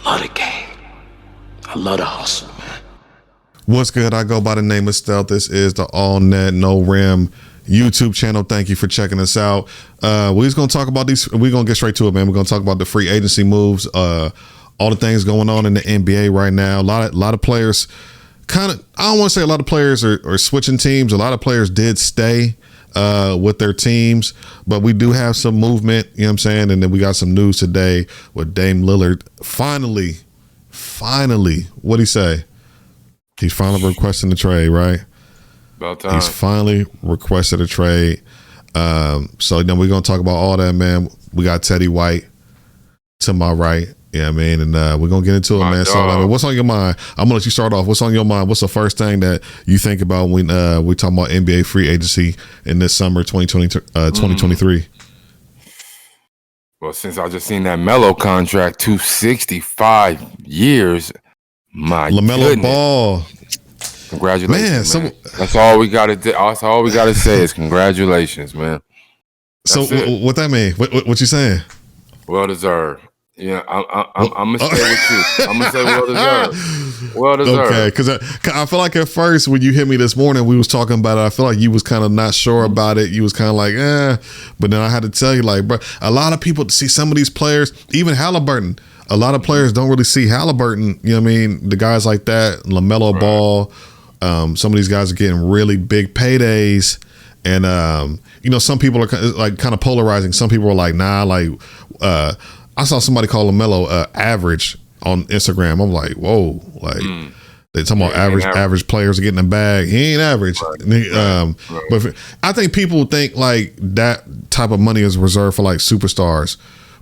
love the game. I love the hustle, man. What's good? I go by the name of Stealth. This is the All Net No Rim YouTube channel. Thank you for checking us out. We're just gonna talk about these. We're gonna get straight to it, man. We're gonna talk about the free agency moves, all the things going on in the NBA right now. A lot of players kind of, I don't want to say a lot of players are switching teams. A lot of players did stay with their teams, but we do have some movement, you know what I'm saying? And then we got some news today with Dame Lillard finally, what'd he say? He's finally requesting a trade, right? About time. He's finally requested a trade. So then we're going to talk about all that, man. We got Teddy White to my right. Yeah, I mean, and we're going to get into it, man. So, I mean, what's on your mind? I'm going to let you start off. What's on your mind? What's the first thing that you think about when we talking about NBA free agency in this summer 2023? Well, since I just seen that Melo contract, 265 years, my Lamelo goodness. Ball. Congratulations, man. That's all we got to do. That's all we got to say is congratulations, man. So what that mean? What you saying? Well deserved. Yeah, I'm gonna stay with you. I'm gonna say well deserved. Well deserved. Okay, because I feel like at first when you hit me this morning, we was talking about it. I feel like you was kind of not sure about it. You was kind of like, but then I had to tell you, like, bro, a lot of people see some of these players, even Haliburton. A lot of players don't really see Haliburton. You know what I mean? The guys like that, LaMelo Ball. Some of these guys are getting really big paydays, and some people are kind of polarizing. Some people are like, nah, like. I saw somebody call LaMelo average on Instagram. I'm like, whoa, like they're talking about average players are getting a bag. He ain't average. Right. But I think people think like that type of money is reserved for like superstars.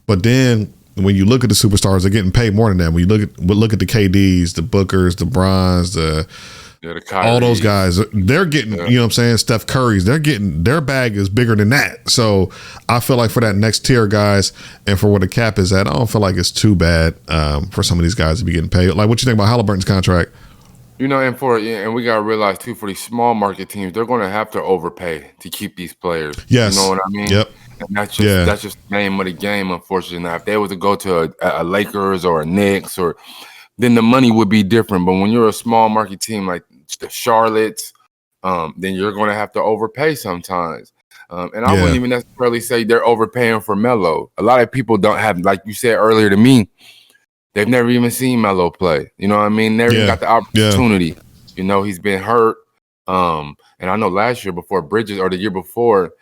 But then when you look at the superstars, they're getting paid more than that. When you look at the KDs, the Bookers, the Bryans, all those guys, they're getting, you know what I'm saying? Steph Curry's, they're getting, their bag is bigger than that. So I feel like for that next tier guys and for where the cap is at, I don't feel like it's too bad for some of these guys to be getting paid. Like, what you think about Haliburton's contract? And we got to realize too, for these small market teams, they're going to have to overpay to keep these players. Yes. You know what I mean? Yep. And that's just the name of the game, unfortunately. Now, if they were to go to a Lakers or a Knicks, then the money would be different. But when you're a small market team like the Charlottes, then you're going to have to overpay sometimes. And I wouldn't even necessarily say they're overpaying for Melo. A lot of people don't have, like you said earlier to me, they've never even seen Melo play. You know what I mean? Never even got the opportunity. You know, he's been hurt. And I know last year before Bridges, or the year before,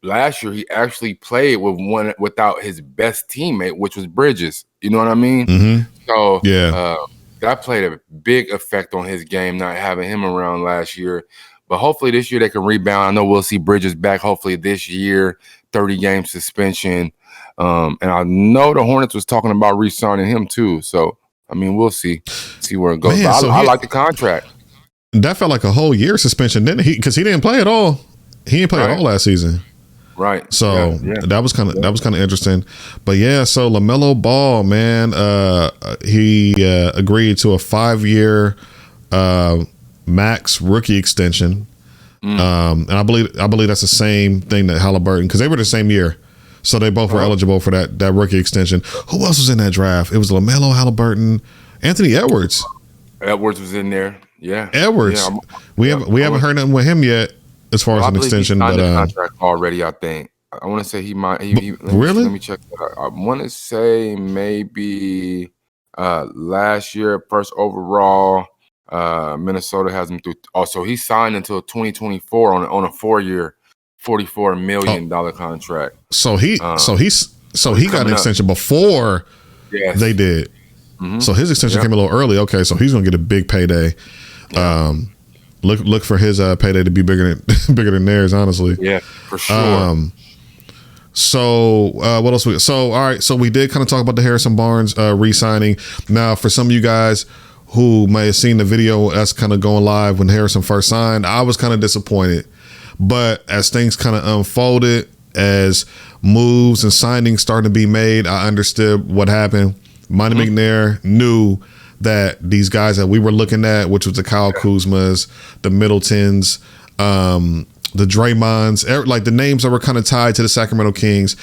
last year he actually played without his best teammate, which was Bridges. You know what I mean? Mm-hmm. So that played a big effect on his game, not having him around last year. But hopefully this year they can rebound. I know we'll see Bridges back hopefully this year, 30-game suspension. And I know the Hornets was talking about re-signing him too. So, I mean, we'll see where it goes. Man, I like the contract. That felt like a whole year suspension, didn't he? Because he didn't play at all. He didn't play at all last season. Right. So that was kind of interesting. But yeah, so LaMelo Ball, man, he agreed to a 5-year max rookie extension. And I believe that's the same thing that Haliburton, because they were the same year. So they both were eligible for that rookie extension. Who else was in that draft? It was LaMelo, Haliburton, Anthony Edwards. Edwards was in there. Yeah. Edwards. Yeah, we haven't heard nothing with him yet. As far as an extension, but contract already, I think. I want to say he might. Really? Let me check that out. I want to say maybe last year, first overall. Minnesota has him through. Also, he signed until 2024 on a 4-year, $44 million contract. So he got an extension before they did. Mm-hmm. So his extension came a little early. Okay, so he's gonna get a big payday. Yeah. Look for his payday to be bigger than theirs, honestly. Yeah, for sure. So what else? All right. So we did kind of talk about the Harrison Barnes re-signing. Now, for some of you guys who may have seen the video, us kind of going live when Harrison first signed, I was kind of disappointed. But as things kind of unfolded, as moves and signings started to be made, I understood what happened. Monte mcnair knew that these guys that we were looking at, which was the Kyle Kuzmas, the Middletons, the Draymonds, like the names that were kind of tied to the Sacramento Kings,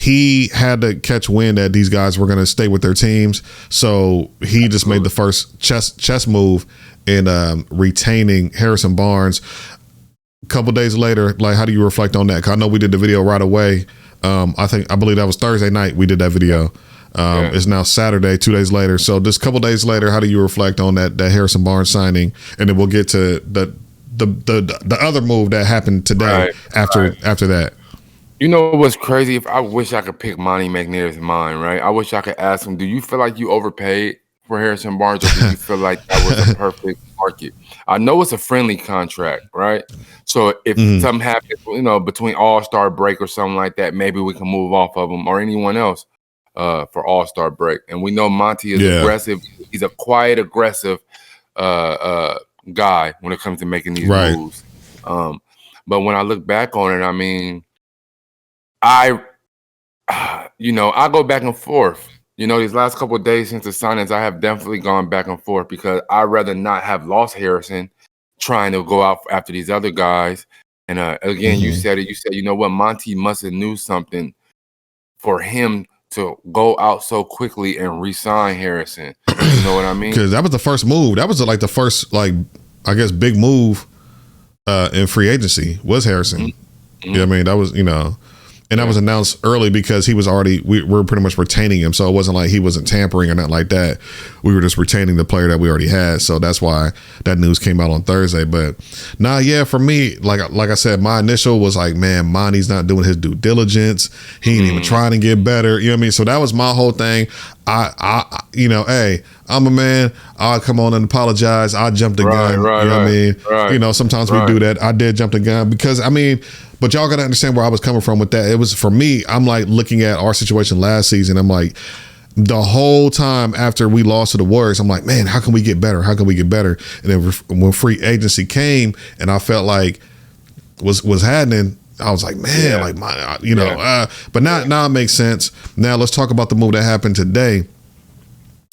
he had to catch wind that these guys were going to stay with their teams. So he just made the first chess move in retaining Harrison Barnes. A couple days later, like, how do you reflect on that? 'Cause I know we did the video right away. I believe that was Thursday night we did that video. It's now Saturday, 2 days later. So just a couple days later, how do you reflect on that Harrison Barnes signing? And then we'll get to the other move that happened today after that. You know what's crazy? If I wish I could pick Monte McNair's mind, right? I wish I could ask him, do you feel like you overpaid for Harrison Barnes, or do you feel like that was a perfect market? I know it's a friendly contract, right? So if something happens, between All-Star break or something like that, maybe we can move off of him or anyone else for All-Star break. And we know Monte is aggressive. He's a quiet, aggressive guy when it comes to making these moves. But when I look back on it, I mean, I go back and forth. These last couple of days since the signings, I have definitely gone back and forth because I'd rather not have lost Harrison trying to go out after these other guys. And again, you said it. You said, Monte must have knew something for him to go out so quickly and re-sign Harrison. You know what I mean? Because that was the first move. That was the first, I guess, big move in free agency was Harrison. You know what I mean? That was, and that was announced early because he was already, we're pretty much retaining him. So it wasn't like he wasn't tampering or nothing like that. We were just retaining the player that we already had. So that's why that news came out on Thursday. But for me, like I said, my initial was like, man, Monty's not doing his due diligence. He ain't even trying to get better. You know what I mean? So that was my whole thing. Hey, I'm a man. I'll come on and apologize. I jumped the gun. You know what I mean? Right. Sometimes we do that. I did jump the gun because, but y'all got to understand where I was coming from with that. It was, for me, I'm like looking at our situation last season. I'm like, the whole time after we lost to the Warriors, I'm like, man, how can we get better? How can we get better? And then when free agency came and I felt like was happening, I was like, man, but now it makes sense. Now let's talk about the move that happened today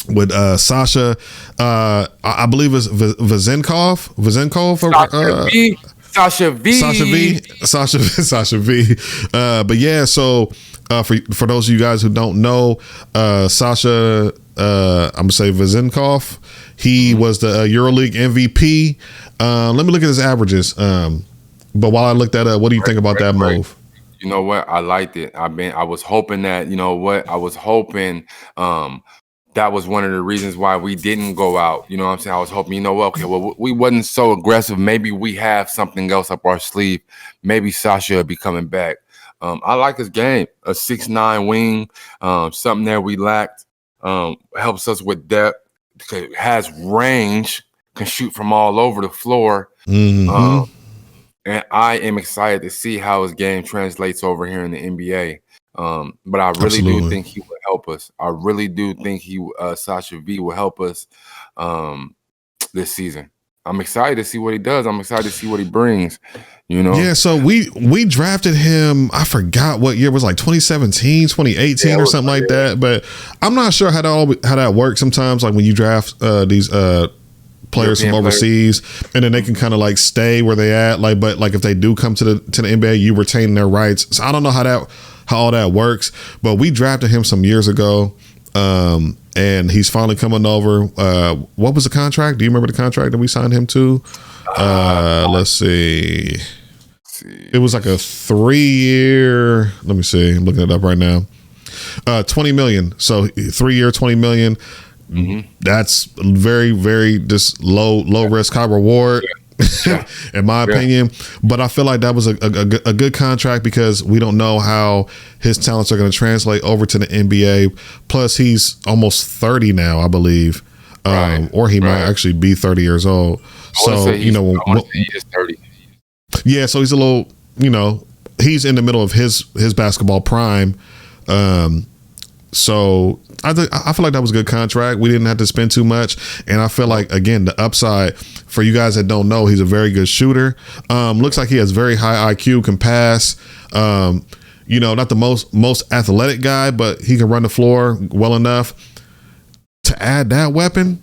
with Sasha. I believe it's Vezenkov. Sasha V. But yeah, so for those of you guys who don't know, Sasha, I'm gonna say Vezenkov, he was the EuroLeague MVP. Let me look at his averages. But while I looked that up, what do you think about that move? You know what? I liked it. I was hoping that, that was one of the reasons why we didn't go out. You know what I'm saying? I was hoping, we wasn't so aggressive. Maybe we have something else up our sleeve. Maybe Sasha will be coming back. I like his game. A 6'9" wing, something that we lacked. Helps us with depth. Has range, can shoot from all over the floor. And I am excited to see how his game translates over here in the NBA. But I really do think he will help us. I really do think Sasha V will help us this season. I'm excited to see what he does. I'm excited to see what he brings. Yeah, so we drafted him, I forgot what year it was, like 2017, 2018 or something like that. But I'm not sure how that works sometimes, like when you draft these players from overseas, and then they can kind of like stay where they at, but if they do come to the NBA, you retain their rights. So I don't know how all that works, but we drafted him some years ago, and he's finally coming over. What was the contract? Do you remember the contract that we signed him to? Let's see. It was like a 3-year. Let me see. I'm looking it up right now. $20 million. So 3-year, $20 million. That's very, very just low risk, high reward, in my opinion. But I feel like that was a good contract because we don't know how his talents are going to translate over to the NBA. Plus, he's almost 30 now, I believe, or he might actually be 30 years old. So he is 30. Yeah, so he's a little, he's in the middle of his basketball prime. So I feel like that was a good contract. We didn't have to spend too much. And I feel like, again, the upside for you guys that don't know, he's a very good shooter. Looks like he has very high IQ, can pass. Not the most athletic guy, but he can run the floor well enough to add that weapon.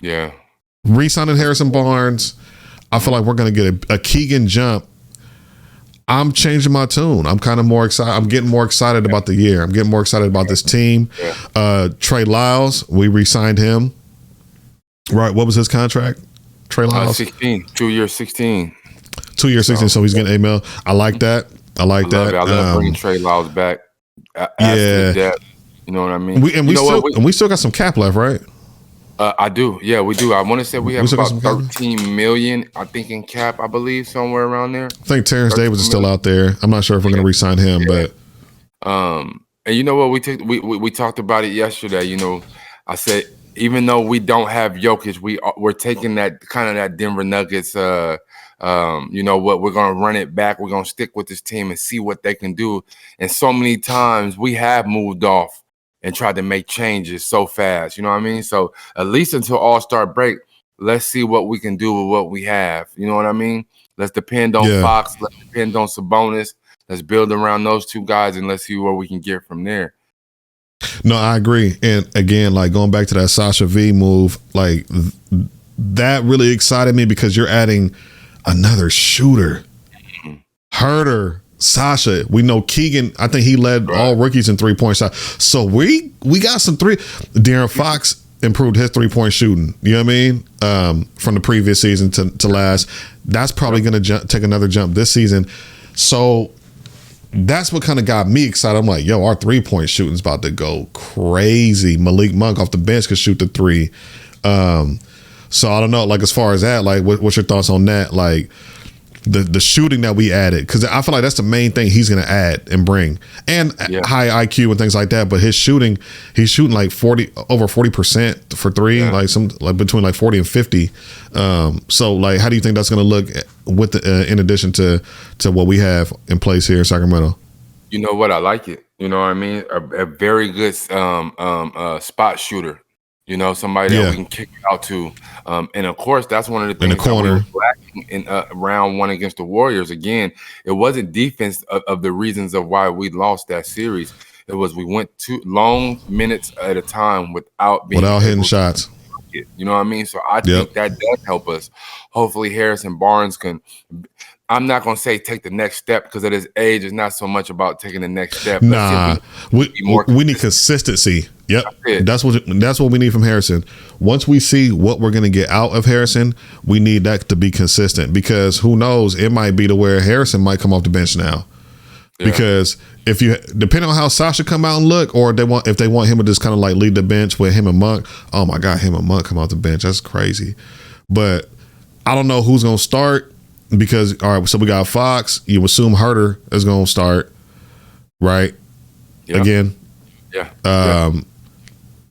Yeah. Re-signing Harrison Barnes. I feel like we're going to get a Keegan jump. I'm changing my tune. I'm kind of more excited. I'm getting more excited about the year. I'm getting more excited about this team. Trey Lyles, we re-signed him. Right. What was his contract? Trey Lyles? 16. 2 years, 16. 2 years, 16. So he's getting $8 million. I like that. I love I love bringing Trey Lyles back. Depth, you know what I mean? We still got some cap left, right? I do. Yeah, we do. I want to say we have about 13 million, I think, in cap, I believe, somewhere around there. I think Terrence Davis is still out there. I'm not sure if we're going to re-sign him, but and you know what? We talked about it yesterday. You know, I said even though we don't have Jokic, we're taking that kind of that Denver Nuggets. You know what? We're gonna run it back. We're gonna stick with this team and see what they can do. And so many times we have moved off and tried to make changes so fast. You know what I mean? So at least until All-Star break, let's see what we can do with what we have. You know what I mean? Let's depend on Fox. Let's depend on Sabonis. Let's build around those two guys and let's see where we can get from there. No, I agree. And again, like going back to that Sasha V move, like that really excited me because you're adding another shooter. Herder, Sasha. We know Keegan, I think he led all rookies in 3-point shots. So we got some three. De'Aaron Fox improved his 3-point shooting. You know what I mean? From the previous season to last. That's probably going to take another jump this season. So that's what kind of got me excited. I'm like, yo, our 3-point shooting's about to go crazy. Malik Monk off the bench could shoot the 3. So I don't know, like as far as that, like what's your thoughts on that? Like the shooting that we added, because I feel like that's the main thing he's going to add and bring, and high IQ and things like that. But his shooting, he's shooting like over 40% for 3, like between like 40 and 50. So like, how do you think that's going to look with the, in addition to what we have in place here in Sacramento? You know what? I like it. You know what I mean? A very good spot shooter. You know, somebody that we can kick out to. And of course, that's one of the things in the corner. That we were lacking in round 1 against the Warriors. Again, it wasn't defense of the reasons of why we lost that series. It was we went 2 long minutes at a time without hitting shots. You know what I mean? So I think that does help us. Hopefully Harrison Barnes can, I'm not going to say take the next step because at his age, it's not so much about taking the next step. Nah, we need consistency. Yep, that's what we need from Harrison. Once we see what we're going to get out of Harrison, we need that to be consistent, because who knows, it might be to where Harrison might come off the bench now. Because if you, depending on how Sasha come out and look, or if they want him to just kind of like lead the bench with him and Monk, oh my God, him and Monk come off the bench, that's crazy. But I don't know who's going to start, because all right, so we got Fox. You assume Herder is going to start, right? Again,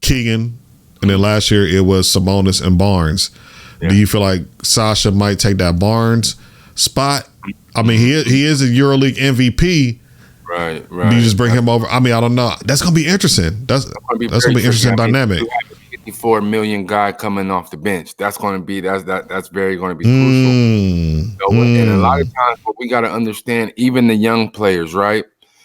Keegan, and then last year it was Sabonis and Barnes. Do you feel like Sasha might take that Barnes spot? I mean, he is a EuroLeague MVP. Right. Do you just bring him over? I mean, I don't know. That's gonna be interesting. That's gonna be interesting dynamic. You have a 54 million guy coming off the bench. That's gonna be that's very gonna be crucial. And a lot of times, what we gotta understand, even the young players, right?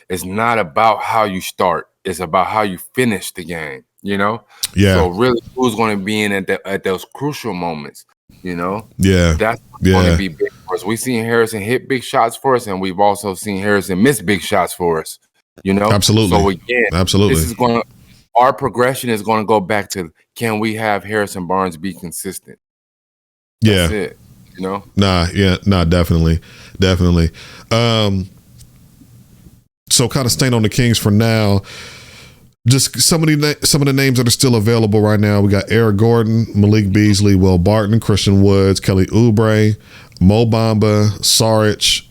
It's not about how you start. It's about how you finish the game. You know, So really, who's going to be in at those crucial moments? You know, that's going to be big for us. We've seen Harrison hit big shots for us, and we've also seen Harrison miss big shots for us. You know, absolutely. So again, this is our progression is going to go back to, can we have Harrison Barnes be consistent? That's it. You know, definitely. So kind of staying on the Kings for now. Just some of the names that are still available right now. We got Eric Gordon, Malik Beasley, Will Barton, Christian Woods, Kelly Oubre, Mo Bamba, Saric,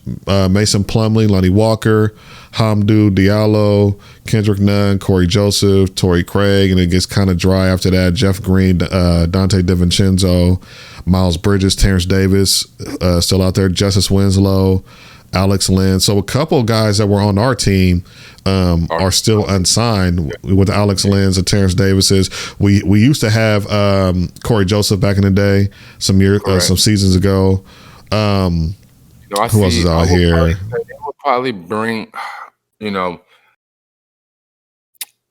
Mason Plumlee, Lonnie Walker, Hamdou Diallo, Kendrick Nunn, Corey Joseph, Torrey Craig, and it gets kind of dry after that. Jeff Green, Dante DiVincenzo, Miles Bridges, Terrence Davis, still out there, Justice Winslow, Alex Lynn. So a couple of guys that were on our team are still unsigned, with Alex Lynn's and Terrence Davis's. We used to have Corey Joseph back in the day, some seasons ago. Who else is out here? They will probably bring, you know,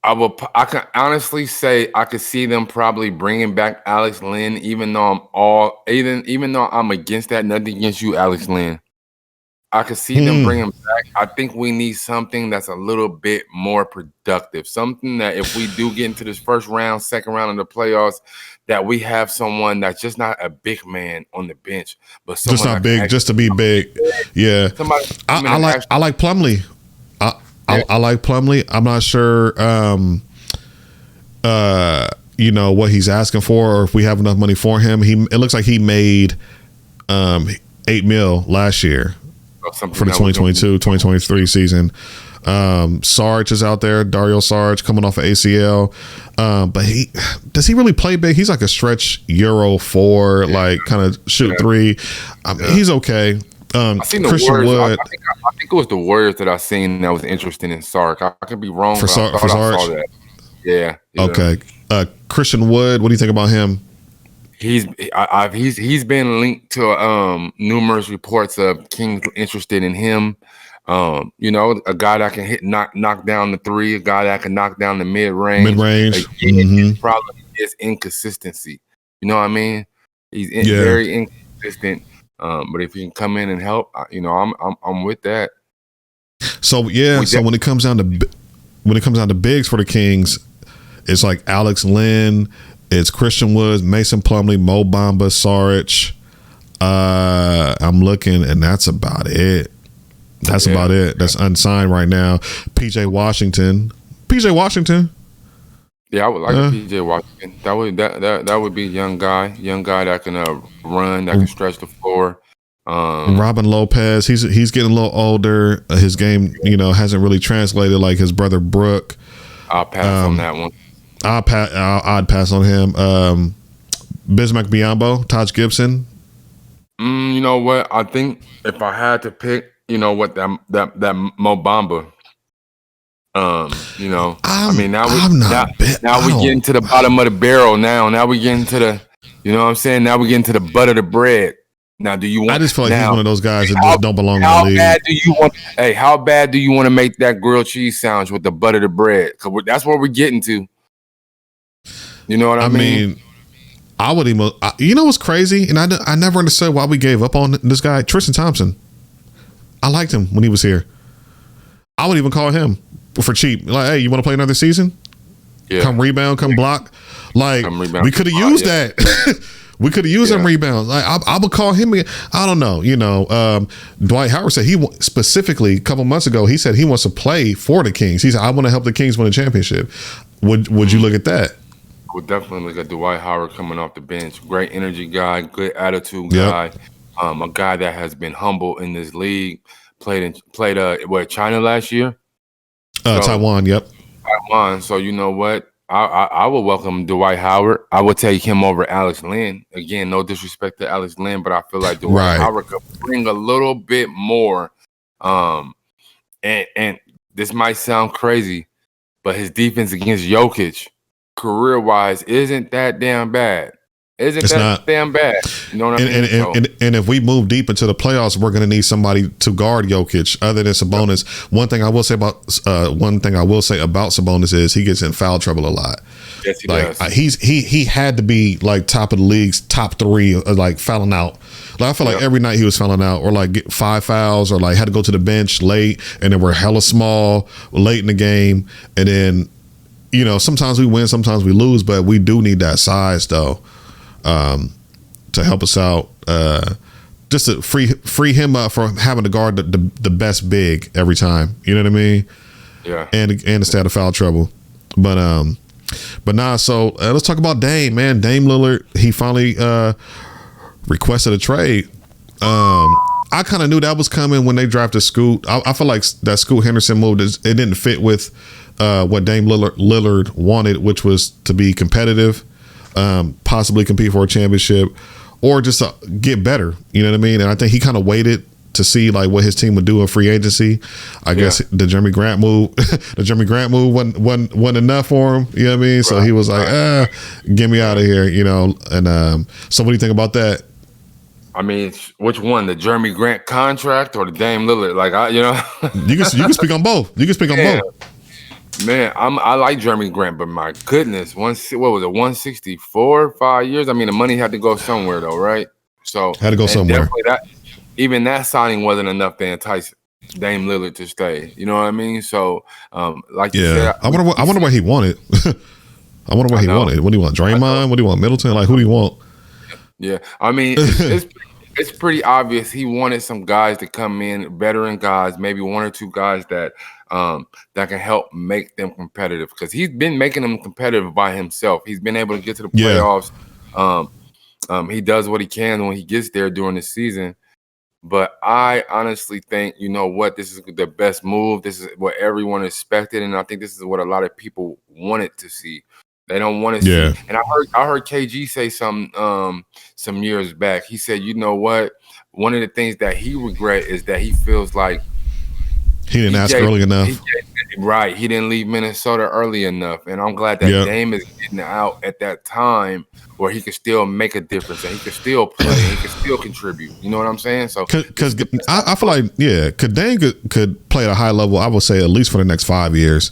I can honestly say I could see them probably bringing back Alex Lynn, even though I'm against that. Nothing against you, Alex Lynn. I could see them bring him back. I think we need something that's a little bit more productive. Something that if we do get into this first round, second round of the playoffs, that we have someone that's just not a big man on the bench, but someone just not big, just to be big. Yeah, I like Plumlee. I like Plumlee. I'm not sure, what he's asking for, or if we have enough money for him. It looks like he made $8 million last year for the 2022-2023 season. Sarge is out there, Dario Sarge, coming off of ACL. But does he really play big? He's like a stretch Euro 4, like kind of shoot 3. He's okay. I seen the Christian Warriors. Wood. I think it was the Warriors that I seen that was interesting in Sark. I could be wrong. For I saw that. Yeah. Okay. Christian Wood. What do you think about him? He's been linked to numerous reports of Kings interested in him. A guy that can knock down the 3, a guy that can knock down the mid range. His problem is inconsistency. You know what I mean? He's very inconsistent. But if he can come in and help, I'm with that. So when it comes down to bigs for the Kings, it's like Alex Len, it's Christian Woods, Mason Plumlee, Mo Bamba, Saric. I'm looking, and that's about it. About it. That's unsigned right now. PJ Washington. Yeah, I would like a PJ Washington. That would be a young guy that can run, that can stretch the floor. Robin Lopez, he's getting a little older. His game, hasn't really translated like his brother Brook. I'll pass on that one. I'd pass on him. Bismack Biyombo, Taj Gibson. You know what? I think if I had to pick, that Mo Bamba. Now we get into the bottom of the barrel. Now we get into the, what I'm saying? Now we get into the butt of the bread. Now, do you want? I just feel like he's one of those guys that just don't belong in the league. How bad do you want to make that grilled cheese sandwich with the butt of the bread? Because that's what we're getting to. You know what I mean? I would even. You know what's crazy? And I never understood why we gave up on this guy, Tristan Thompson. I liked him when he was here. I would even call him for cheap. Like, hey, you want to play another season? Yeah. Come rebound, come block. Like, we could have used that. We could have used them rebounds. Like, I would call him. I don't know. Dwight Howard said specifically a couple months ago, he said he wants to play for the Kings. He said, I want to help the Kings win a championship. Would you look at that? I would definitely look at Dwight Howard coming off the bench. Great energy guy, good attitude guy. A guy that has been humble in this league. Played China last year? Taiwan, yep. Taiwan. So you know what? I would welcome Dwight Howard. I would take him over Alex Len. Again, no disrespect to Alex Len, but I feel like Dwight Howard could bring a little bit more. And this might sound crazy, but his defense against Jokic, career-wise, isn't that damn bad. Damn bad. You know what I mean? And if we move deep into the playoffs, we're going to need somebody to guard Jokic other than Sabonis. One thing I will say about Sabonis is he gets in foul trouble a lot. Yes, he does. He had to be like top of the league's top 3, like fouling out. Like I feel like every night he was fouling out, or like get 5 fouls, or like had to go to the bench late, and then we're hella small late in the game, and then sometimes we win, sometimes we lose, but we do need that size though. To help us out, just to free him up from having to guard the best big every time. You know what I mean? Yeah. And to stay out of foul trouble. But nah. So let's talk about Dame, man. Dame Lillard. He finally requested a trade. I kind of knew that was coming when they drafted Scoot. I feel like that Scoot Henderson move, it didn't fit with what Dame Lillard wanted, which was to be competitive. Possibly compete for a championship, or just to get better. You know what I mean? And I think he kind of waited to see like what his team would do in free agency. I guess the Jeremy Grant move, wasn't enough for him. You know what I mean? So he was like, get me out of here. And so what do you think about that? I mean, which one, the Jeremy Grant contract or the Dame Lillard? Like, you can speak on both. You can speak on both. Man, I like Jeremy Grant, but my goodness, what was it, 164, 5 years? I mean, the money had to go somewhere, though, right? So had to go somewhere. even that signing wasn't enough to entice Dame Lillard to stay. You know what I mean? So, like you said, I wonder what he wanted. I wonder what he wanted. What do you want? Draymond? What do you want? Middleton? Like, who do you want? Yeah, I mean, it's pretty obvious he wanted some guys to come in, veteran guys, maybe one or two guys that can help make them competitive, because he's been making them competitive by himself. He's been able to get to the playoffs. He does what he can when he gets there during the season. But I honestly think, you know what, this is the best move. This is what everyone expected, and I think this is what a lot of people wanted to see. They don't want to see. And I heard KG say some years back. He said, you know what, one of the things that he regret is that he feels like he didn't ask early enough. He didn't leave Minnesota early enough. And I'm glad that Dame is getting out at that time where he could still make a difference and he could still play and he could still contribute. You know what I'm saying? So because I feel like Dame could play at a high level, I would say at least for the next 5 years.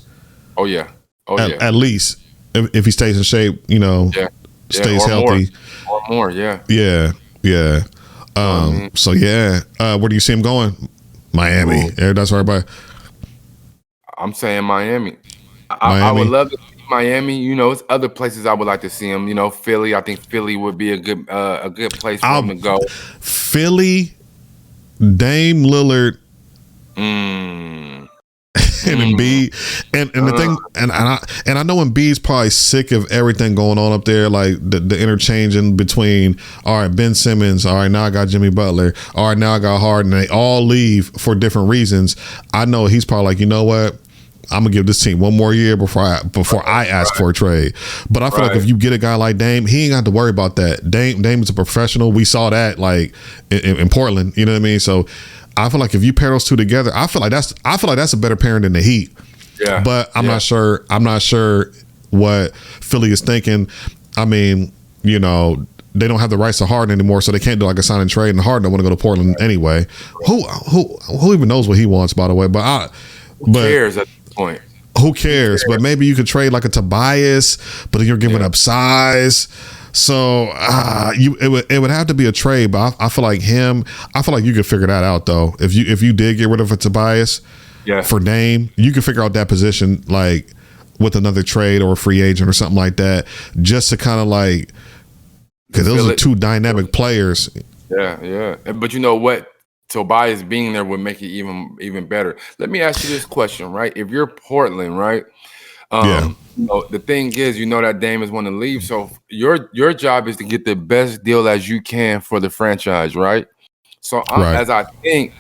At least if he stays in shape, you know, stays healthy. More. So where do you see him going? Miami. That's where everybody. I'm saying Miami. I would love to see Miami. You know, it's other places I would like to see him. You know, Philly. I think Philly would be a good place for him to go. Philly, Dame Lillard, and Embiid, and the thing, and I know Embiid's probably sick of everything going on up there, like the interchanging between, all right, Ben Simmons, all right, now I got Jimmy Butler, all right, now I got Harden. They all leave for different reasons. I know he's probably like, you know what, I'm gonna give this team one more year before I ask for a trade. But I feel like if you get a guy like Dame, he ain't got to worry about that. Dame is a professional. We saw that like in Portland. You know what I mean? So I feel like if you pair those two together, I feel like that's a better pairing than the Heat. Yeah. But I'm not sure. I'm not sure what Philly is thinking. I mean, you know, they don't have the rights to Harden anymore, so they can't do like a sign and trade. And Harden don't want to go to Portland anyway. Who even knows what he wants, by the way? But who cares at this point? Who cares? But maybe you could trade like a Tobias, but then you're giving up size. So it would have to be a trade, but I feel like you could figure that out though. If you did get rid of a Tobias for Dame, you could figure out that position like with another trade or a free agent or something like that, just to kind of like, because those are two dynamic players. Yeah. But you know what? Tobias being there would make it even better. Let me ask you this question, right? If you're Portland, right? You know, the thing is, you know that Dame is want to leave, so your job is to get the best deal as you can for the franchise, right? So as I think,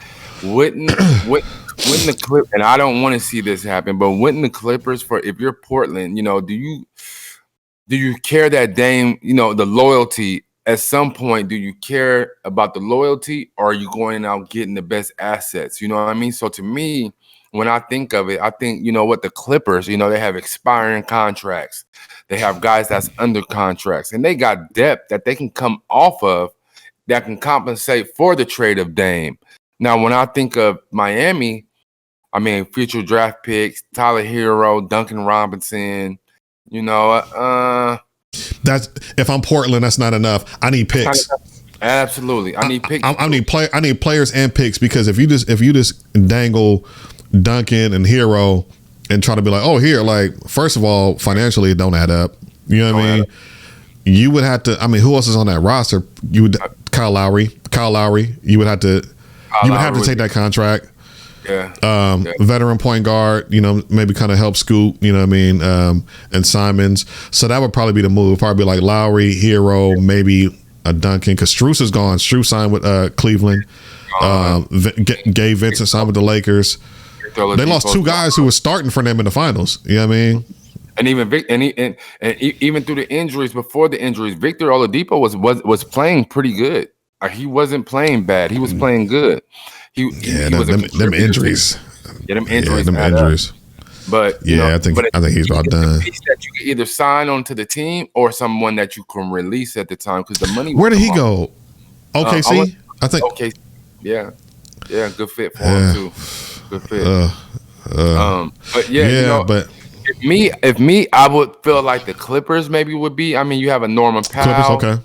wouldn't the Clippers, and I don't want to see this happen, but wouldn't the Clippers, if you're Portland, you know, do you care that Dame, you know, the loyalty? At some point, do you care about the loyalty, or are you going out getting the best assets? You know what I mean? So to me, when I think of it, I think, you know what, the Clippers, you know, they have expiring contracts. They have guys that's under contracts, and they got depth that they can come off of that can compensate for the trade of Dame. Now, when I think of Miami, I mean, future draft picks, Tyler Hero, Duncan Robinson, you know, that's, if I'm Portland, that's not enough. I need picks. Absolutely, I need picks. I need players and picks, because if you just dangle Duncan and Hero and try to be like, oh, here, like, first of all, financially it don't add up. You know what I mean? You would have to. I mean, who else is on that roster? You would Kyle Lowry. You would have to. Take that contract. Veteran point guard, you know, maybe kind of help Scoot, you know what I mean, and Simons. So that would probably be the move. Probably like Lowry, Hero, maybe a Duncan, because Strus is gone. Strus signed with Cleveland. Gabe Vincent signed with the Lakers. They lost two guys who were starting for them in the finals. You know what I mean? And even through the injuries, before the injuries, Victor Oladipo was playing pretty good. He wasn't playing bad. He was playing good. Them injuries. Them injuries. But I think he's about done. That you can either sign onto the team or someone that you can release at the time, because the money. Where did he go? OKC, I think. Okay, yeah, good fit for him too. Good fit. But you know, but if me, I would feel like the Clippers maybe would be. I mean, you have a Norman Powell, Clippers,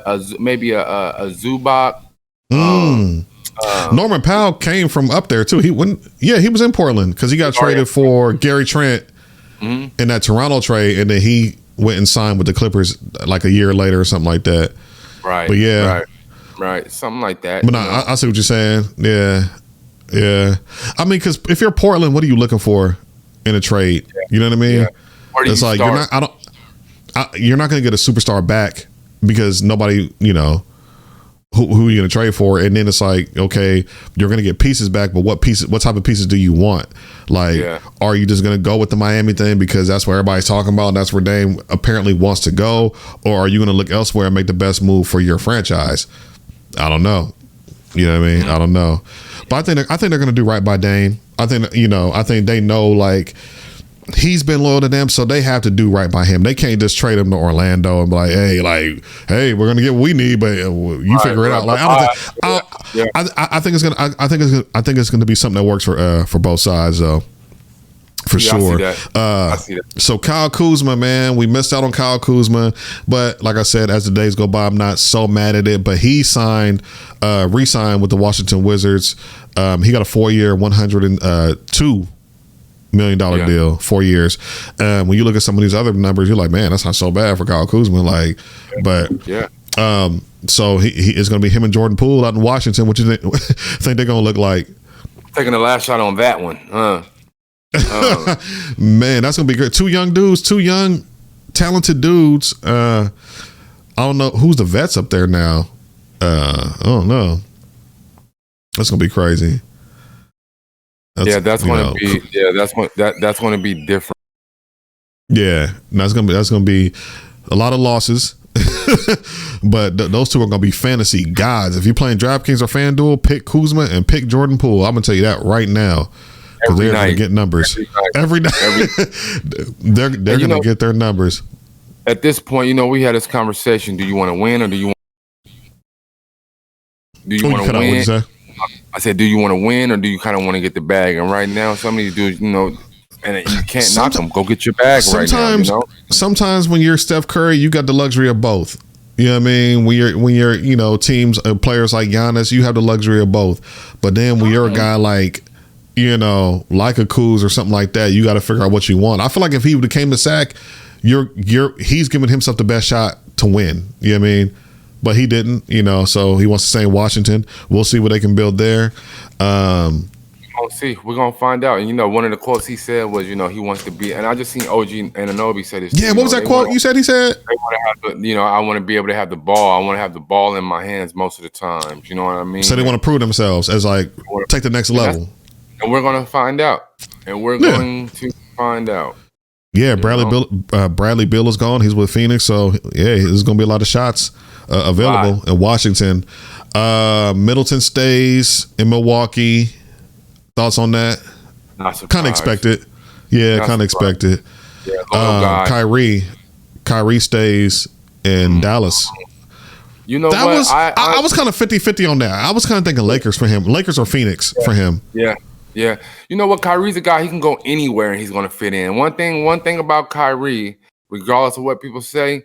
okay. maybe a Zubac. Norman Powell came from up there too. He was in Portland because he got traded for Gary Trent in that Toronto trade, and then he went and signed with the Clippers like a year later or something like that. Right. But yeah. Right. Something like that. But no, I see what you're saying. Yeah. I mean, because if you're Portland, what are you looking for in a trade? Yeah. You know what I mean? Yeah. It's like you're not going to get a superstar back because nobody, who are you going to trade for? And then it's like, okay, you're going to get pieces back, but what type of pieces do you want? Like, are you just going to go with the Miami thing because that's what everybody's talking about and that's where Dame apparently wants to go? Or are you going to look elsewhere and make the best move for your franchise? I don't know. You know what I mean? I don't know. But I think they're going to do right by Dame. I think they know, like, he's been loyal to them, so they have to do right by him. They can't just trade him to Orlando and be like, hey, we're gonna get what we need, but you figure it out. Like, I think it's gonna be something that works for both sides, though. For sure. I see that. So Kyle Kuzma, man, we missed out on Kyle Kuzma, but like I said, as the days go by, I'm not so mad at it. But he re-signed with the Washington Wizards. He got a 4-year, $102 million deal, 4 years. When you look at some of these other numbers, you're like, man, that's not so bad for Kyle Kuzma. Like, but so he it's going to be him and Jordan Poole out in Washington. What you think they're going to look like? Taking the last shot on that one, man, that's gonna be great. Two young, talented dudes. I don't know who's the vets up there now. I don't know. That's gonna be crazy. That's gonna be different. Yeah, that's gonna be a lot of losses. But those two are gonna be fantasy gods. If you're playing DraftKings or FanDuel, pick Kuzma and pick Jordan Poole. I'm gonna tell you that right now. Because they're going to get numbers every night. They're going to get their numbers. At this point, we had this conversation. Do you want to win or do you want to win? I said, do you want to win or do you kind of want to get the bag? And right now, some of these dudes, and you can't knock them. Go get your bag right now. Sometimes when you're Steph Curry, you got the luxury of both. You know what I mean? When you're teams, players like Giannis, you have the luxury of both. But then when you're a guy like like a Kuz or something like that, you got to figure out what you want. I feel like if he would have came to Sac, he's giving himself the best shot to win. You know what I mean? But he didn't, so he wants to stay in Washington. We'll see what they can build there. We'll see. We're going to find out. And, one of the quotes he said was, he wants to be, and I just seen OG Anunoby say this. Yeah, what was that quote he said? He said, they want to have I want to be able to have the ball. I want to have the ball in my hands most of the time. You know what I mean? So they want to prove themselves as take the next level. And we're going to find out. Yeah, Bradley Beal is gone. He's with Phoenix. So, there's going to be a lot of shots available in Washington. Middleton stays in Milwaukee. Thoughts on that? Kind of expected. Yeah, kind of expected. Kyrie stays in Dallas. You know that what? I was kind of 50-50 on that. I was kind of thinking Lakers for him. Lakers or Phoenix for him. Yeah. You know what? Kyrie's a guy, he can go anywhere and he's going to fit in. One thing about Kyrie, regardless of what people say,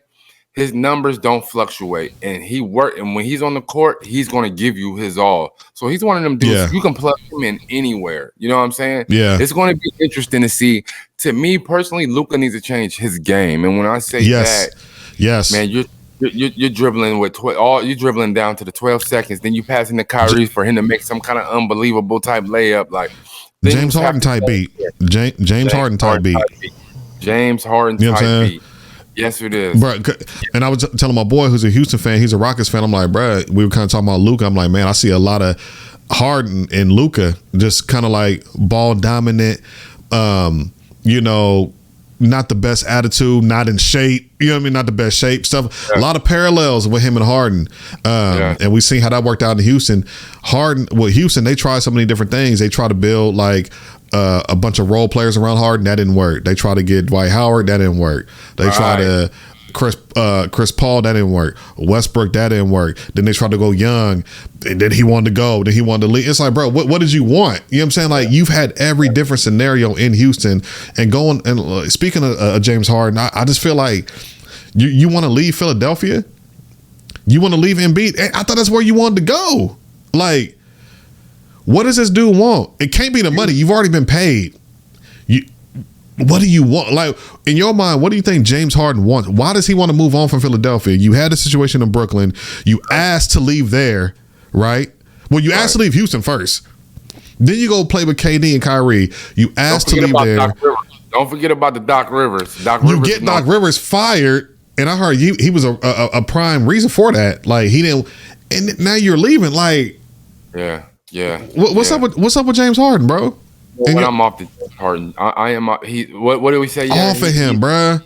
his numbers don't fluctuate. And and when he's on the court, he's going to give you his all. So he's one of them dudes, you can plug him in anywhere. You know what I'm saying? Yeah. It's going to be interesting to see. To me personally, Luka needs to change his game. And when I say that, man, you're dribbling with you're dribbling down to the 12 seconds. Then you passing to Kyrie for him to make some kind of unbelievable type layup, like James Harden type beat. James Harden type beat. James Harden type beat. Yes, it is. Bro, and I was telling my boy who's a Houston fan, he's a Rockets fan. I'm like, bro, we were kind of talking about Luka. I'm like, man, I see a lot of Harden and Luka, just kind of like ball dominant. Not the best attitude, not in shape. You know what I mean? Not the best shape stuff. Yeah. A lot of parallels with him and Harden. And we seen how that worked out in Houston. Houston, they tried so many different things. They tried to build like a bunch of role players around Harden. That didn't work. They tried to get Dwight Howard. That didn't work. They tried to Chris Paul. That didn't work. Westbrook. That didn't work. Then they tried to go young. And then he wanted to go. Then he wanted to leave. It's like, bro, what did you want? You know what I'm saying? Like, you've had every different scenario in Houston. And going and speaking of James Harden, I just feel like you want to leave Philadelphia. You want to leave Embiid. I thought that's where you wanted to go. Like, What does this dude want? It can't be the money. You've already been paid. What do you want? Like, in your mind, what do you think James Harden wants? Why does he want to move on from Philadelphia? You had a situation in Brooklyn. You asked to leave there, right? Well, you asked to leave Houston first. Then you go play with KD and Kyrie. You asked to leave there. Don't forget about the Doc Rivers. You get Doc Rivers fired, and I heard he was a prime reason for that. Like, he didn't, and now you're leaving. Like, yeah. What's up with James Harden, bro? When I'm off the James Harden, I am. What did we say? Yeah, off of him, bro.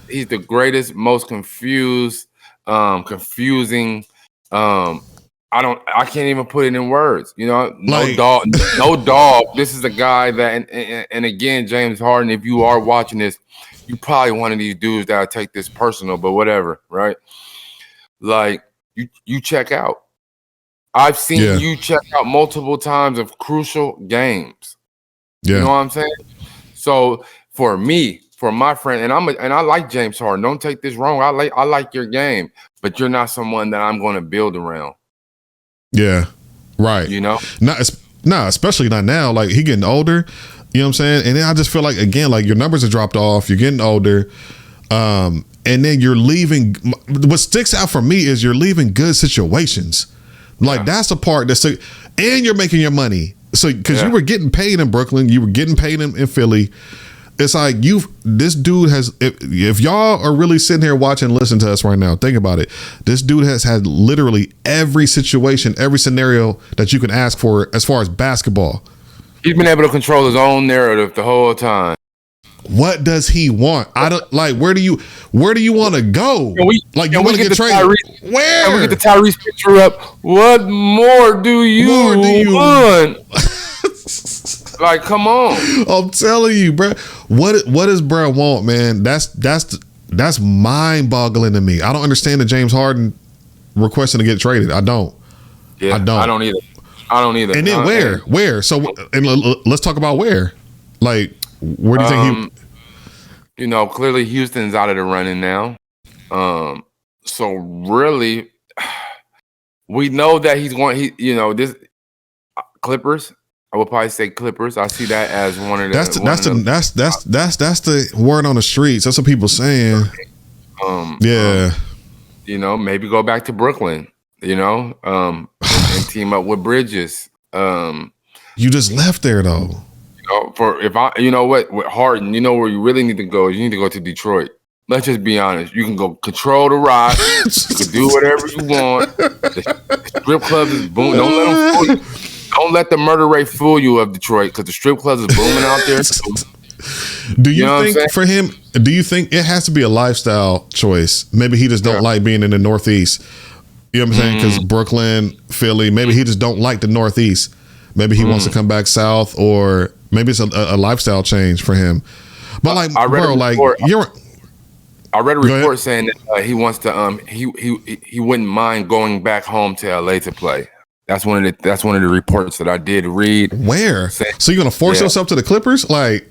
He's the greatest, most confusing. I can't even put it in words. You know, no dog. This is a guy that, and again, James Harden, if you are watching this, you probably one of these dudes that'll take this personal, but whatever, right? Like, you check out. I've seen you check out multiple times of crucial games. Yeah. You know what I'm saying? So for me, for my friend, and I like James Harden. Don't take this wrong. I like your game, but you're not someone that I'm going to build around. Yeah, right. You know, especially not now. Like, he getting older. You know what I'm saying? And then I just feel like, again, like, your numbers have dropped off. You're getting older, and then you're leaving. What sticks out for me is you're leaving good situations. Like, that's the part that's, and you're making your money. So, because you were getting paid in Brooklyn, you were getting paid in Philly. It's like, this dude has, if y'all are really sitting here watching and listening to us right now, think about it. This dude has had literally every situation, every scenario that you can ask for as far as basketball. He's been able to control his own narrative the whole time. What does he want? I don't like. Where do you want to go? You want to get traded? Where? Can we get the Tyrese picture up? What more do you want? Like, come on! I'm telling you, bro. What does bro want, man? That's mind-boggling to me. I don't understand the James Harden requesting to get traded. I don't. Yeah, I don't either. And then where? So, and let's talk about where. Like, where do you think he? You know, clearly Houston's out of the running now. So really, we know that he's going. This Clippers. I would probably say Clippers. I see that as one of the. That's the word on the streets. That's what people saying. You know, maybe go back to Brooklyn. You know, and team up with Bridges. You just left there though. With Harden, you know where you really need to go is you need to go to Detroit. Let's just be honest. You can go control the rock. You can do whatever you want. The strip club is booming. Don't let them fool you. Don't let the murder rate fool you of Detroit, because the strip clubs is booming out there. Do you think for him? Do you think it has to be a lifestyle choice? Maybe he just don't like being in the Northeast. You know what I'm saying? Because Brooklyn, Philly, maybe he just don't like the Northeast. Maybe he wants to come back south, or maybe it's a lifestyle change for him. But like, I read a report saying that he wants to he wouldn't mind going back home to LA to play. That's one of the reports that I did read. Where? So you're gonna force yourself to the Clippers? Like,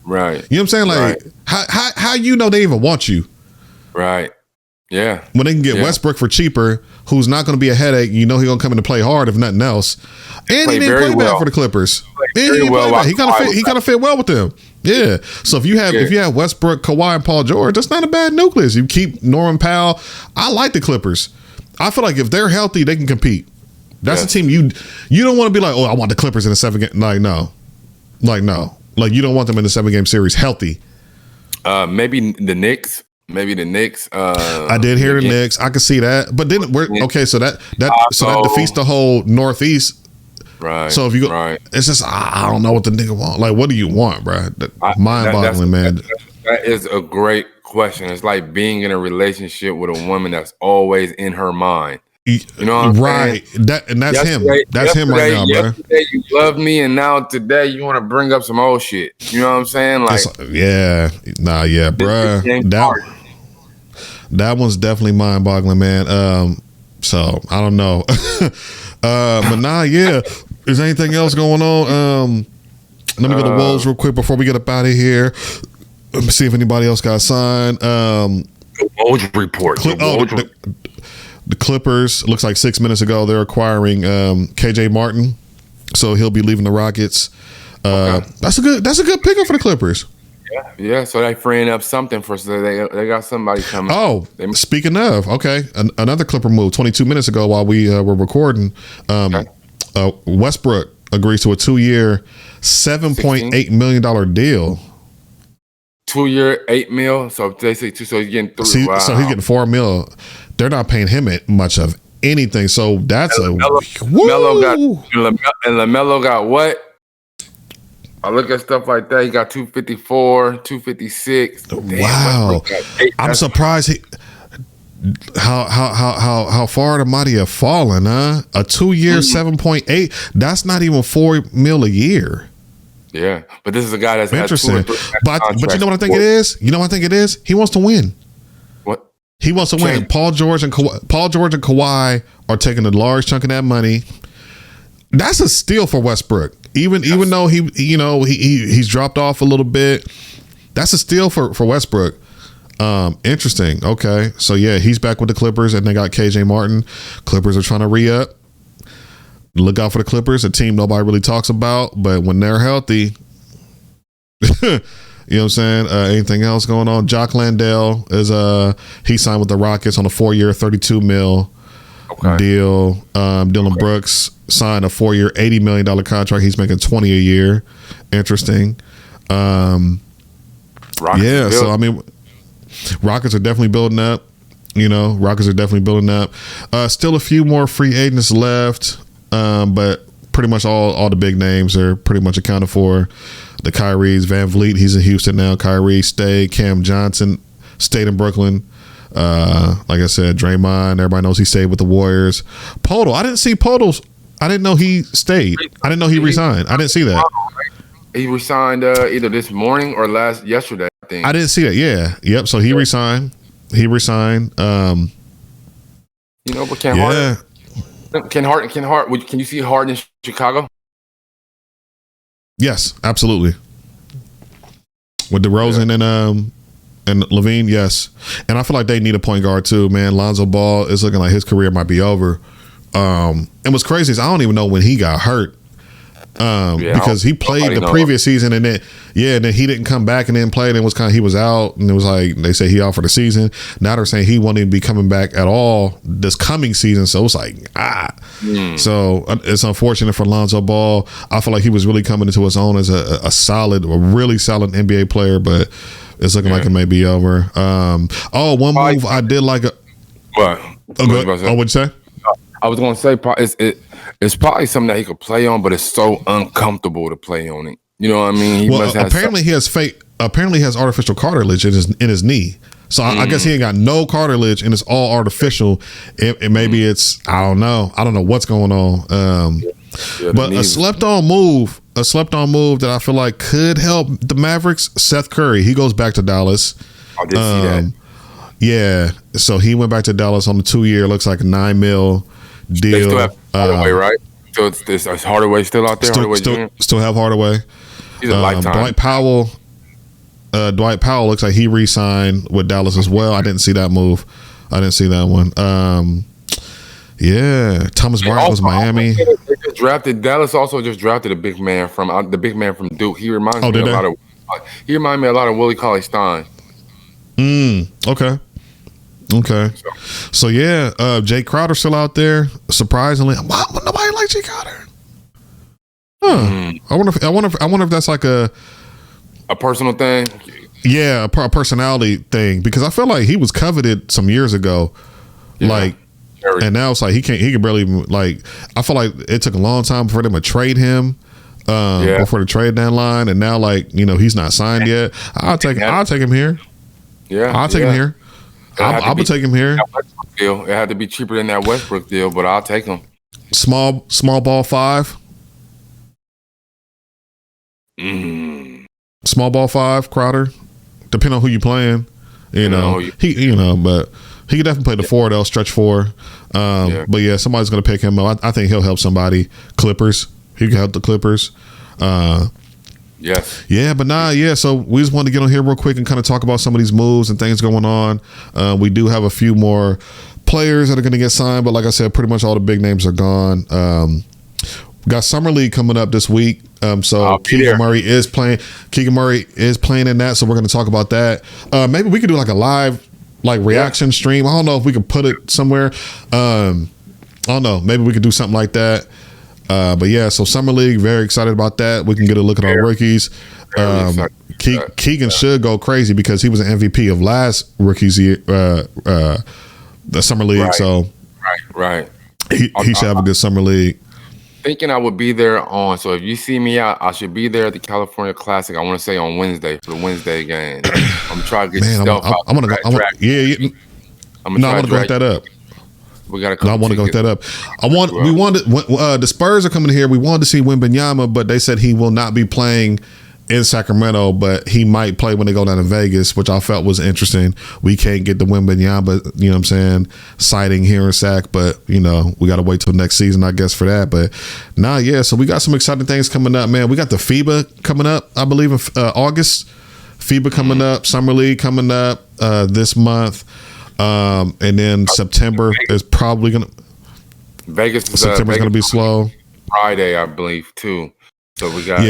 right. You know what I'm saying? Like, how you know they even want you? Right. Yeah. When they can get Westbrook for cheaper, who's not going to be a headache. You know he's going to come in to play hard if nothing else. And he didn't play well for the Clippers. He kind of fit well with them. Yeah. So if you have Westbrook, Kawhi, and Paul George, that's not a bad nucleus. You keep Norman Powell. I like the Clippers. I feel like if they're healthy, they can compete. That's a team you don't want to be like, oh, I want the Clippers in a 7-game. No. Like, you don't want them in a 7-game series healthy. Maybe the Knicks. I did hear the Knicks. I could see that. But then so that defeats the whole Northeast. Right. So if you go, it's just I don't know what the nigga want. Like, what do you want, bro? Mind-boggling, man. That is a great question. It's like being in a relationship with a woman that's always in her mind. You know what I'm right. saying? That's him. That's him right now, bro. Yesterday you loved me, and now today you want to bring up some old shit. You know what I'm saying? Like, bro. That one's definitely mind-boggling, man. So I don't know, but is there anything else going on? Let me go to Wolves real quick before we get up out of here. Let me see if anybody else got signed. The Woj report. The Clippers, looks like 6 minutes ago, they're acquiring KJ Martin, so he'll be leaving the Rockets. That's a good pickup for the Clippers. Yeah. So they freeing up something for. So they got somebody coming. Oh, speaking of, okay, another Clipper move. 22 minutes ago, while we were recording, Westbrook agrees to a 2-year, $7.8 million deal. 2-year, $8 million. So they say two. So he's getting 3. Wow. So he's getting $4 million. They're not paying him much of anything. So that's Lamelo got what? I look at stuff like that. He got 254, 256. Wow, I'm surprised how far the mighty have fallen, huh? A 2-year, 7.8. That's not even $4 million a year. Yeah, but this is a guy that's interesting. Had 2 or 3 but you know what I think it is? You know what I think it is? He wants to win. What? He wants to win. Paul George and Kawhi are taking a large chunk of that money. That's a steal for Westbrook. Even though he's dropped off a little bit, that's a steal for Westbrook. Interesting. Okay, so yeah, he's back with the Clippers, and they got KJ Martin. Clippers are trying to re-up. Look out for the Clippers, a team nobody really talks about, but when they're healthy, you know what I'm saying? Anything else going on? Jock Landale is he signed with the Rockets on a 4-year, $32 million deal. Dylan Brooks signed a 4-year, $80 million contract. He's making $20 a year. Interesting. So I mean, Rockets are definitely building up. Still a few more free agents left, but pretty much all the big names are pretty much accounted for. The Kyrie's, Van Vliet, he's in Houston now. Kyrie stayed. Cam Johnson stayed in Brooklyn. Like I said, Draymond, everybody knows he stayed with the Warriors. Podol, I didn't see Podol's. I didn't know he stayed. I didn't know he resigned. I didn't see that. He resigned either this morning or yesterday, I think. I didn't see it. Yeah. Yep. So he resigned. But Can Harden? Can you see Harden in Chicago? Yes, absolutely. With DeRozan and Levine, yes. And I feel like they need a point guard too, man. Lonzo Ball is looking like his career might be over. And what's crazy is I don't even know when he got hurt. Because he played the previous season and then he didn't come back and then played and he was out, and it was like they say he out for the season. Now they're saying he won't even be coming back at all this coming season. So it's like So it's unfortunate for Lonzo Ball. I feel like he was really coming into his own as a really solid NBA player, but it's looking like it may be over. One move I did like. What? What'd you say? I was going to say it's probably something that he could play on, but it's so uncomfortable to play on it. You know what I mean? Apparently he has artificial cartilage in his knee. So I guess he ain't got no cartilage and it's all artificial. Maybe it's I don't know what's going on. But a slept on move that I feel like could help the Mavericks. Seth Curry, he goes back to Dallas. I did see that. Yeah, so he went back to Dallas on the 2-year. Looks like a $9 million deal. They still have Hardaway, right? So it's Hardaway still out there. Still have Hardaway. He's a lifetime. Dwight Powell looks like he re-signed with Dallas as well. I didn't see that move. I didn't see that one. Thomas Bryant was Miami. They just drafted Dallas. Also just drafted a big man from Duke. He reminds me a lot of. He reminded me a lot of Willie Cauley-Stein. Okay. So Jay Crowder's still out there. Surprisingly, nobody likes Jay Crowder. I wonder if that's like a personal thing. Yeah, a personality thing, because I feel like he was coveted some years ago. And now it's like he can barely I feel like it took a long time for them to trade him. Before the trade deadline, and now he's not signed yet. I'll take him here. Yeah, I'll take him here. I would take him here. Deal. It had to be cheaper than that Westbrook deal, but I'll take him. Small ball 5. Small ball 5, Crowder. Depending on who you playing, but he could definitely play the 4 though, stretch 4. But yeah, somebody's gonna pick him up. I think he'll help somebody. Clippers. He can help the Clippers. Yes. Yeah, but so we just wanted to get on here real quick and kind of talk about some of these moves and things going on. We do have a few more players that are going to get signed, but like I said, pretty much all the big names are gone. got summer league coming up this week. So Keegan Murray is playing. Keegan Murray is playing in that. So we're going to talk about that. Maybe we could do like a live reaction stream. I don't know if we could put it somewhere. I don't know. Maybe we could do something like that. But yeah, so summer league, very excited about that. We can get a look at our rookies. Keegan should go crazy because he was an MVP of last rookies year, the summer league. Right. So Right. he should have a good summer league. Thinking I would be there on. So if you see me out, I should be there at the California Classic. I want to say on Wednesday for the Wednesday game. I'm trying to get stuff out. I'm gonna go. I want to go hit that up. We got to. I want to go hit that up. We wanted. The Spurs are coming here. We wanted to see Wembanyama, but they said he will not be playing in Sacramento, but he might play when they go down to Vegas, which I felt was interesting. We can't get the Wembanyama, you know what I'm saying, sighting here in Sac, but we got to wait till next season, I guess, for that. But so we got some exciting things coming up, man. We got the FIBA coming up, I believe, in August. FIBA coming up, Summer League coming up this month, and then September is probably gonna. September's gonna be slow. Friday, I believe, too. So we got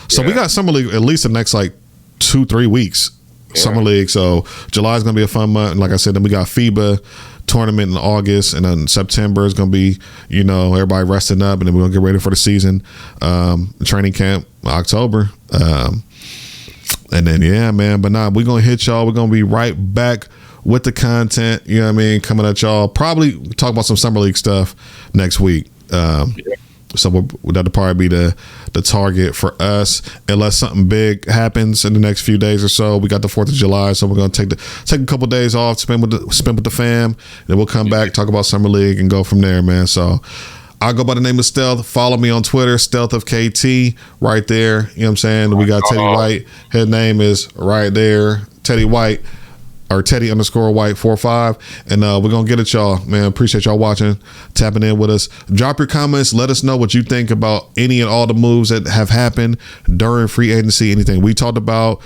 So we got Summer League at least the next 2-3 weeks. Summer League. So July is going to be a fun month. And like I said, then we got FIBA tournament in August. And then September is going to be, everybody resting up. And then we're going to get ready for the season. Training camp, October. And then, man. But we're going to hit y'all. We're going to be right back with the content. You know what I mean? Coming at y'all. Probably talk about some Summer League stuff next week. So that'll probably be the target for us, unless something big happens in the next few days or so. We got the 4th of July, so we're gonna take a couple days off, spend with the fam. Then we'll come back, talk about Summer League, and go from there, man. So I go by the name of Stealth. Follow me on Twitter, Stealth of KT, right there. You know what I'm saying? We got Teddy White. His name is right there, Teddy White. Or Teddy_White 45, and we're gonna get it, y'all, man. Appreciate y'all watching, tapping in with us. Drop your comments, let us know what you think about any and all the moves that have happened during free agency, anything we talked about.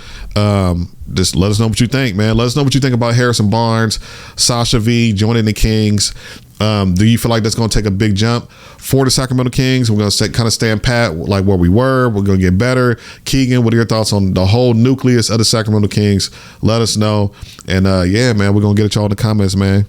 Just let us know what you think, man. Let us know what you think about Harrison Barnes, Sasha V joining the Kings. Do you feel like that's going to take a big jump for the Sacramento Kings? We're going to kind of stand pat like where we were. We're going to get better. Keegan, what are your thoughts on the whole nucleus of the Sacramento Kings? Let us know. And man, we're going to get at y'all in the comments, man.